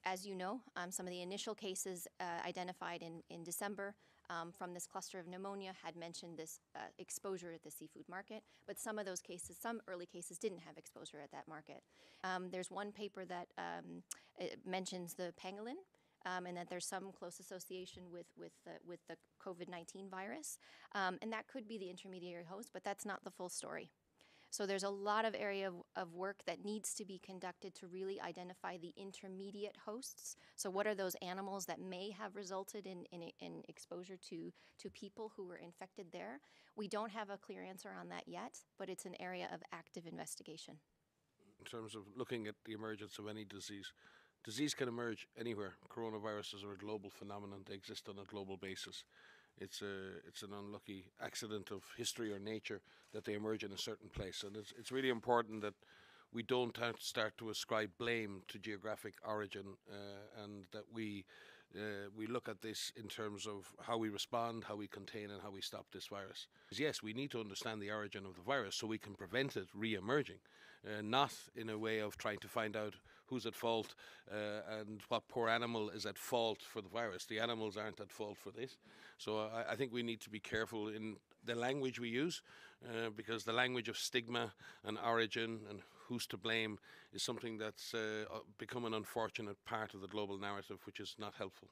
As you know, some of the initial cases identified in December from this cluster of pneumonia had mentioned this exposure at the seafood market, but some of those cases, some early cases, didn't have exposure at that market. There's one paper that mentions the pangolin, and that there's some close association with the COVID-19 virus, and that could be the intermediary host, but that's not the full story. So there's a lot of area of work that needs to be conducted to really identify the intermediate hosts. So what are those animals that may have resulted in exposure to people who were infected there? We don't have a clear answer on that yet, but it's an area of active investigation. In terms of looking at the emergence of any disease, disease can emerge anywhere. Coronaviruses are a global phenomenon. They exist on a global basis. It's an unlucky accident of history or nature that they emerge in a certain place. And it's really important that we don't start to ascribe blame to geographic origin, and that we look at this in terms of how we respond, how we contain, and how we stop this virus. Yes, we need to understand the origin of the virus so we can prevent it re-emerging, not in a way of trying to find out who's at fault and what poor animal is at fault for the virus. The animals aren't at fault for this. So I think we need to be careful in the language we use, because the language of stigma and origin and who's to blame is something that's become an unfortunate part of the global narrative, which is not helpful.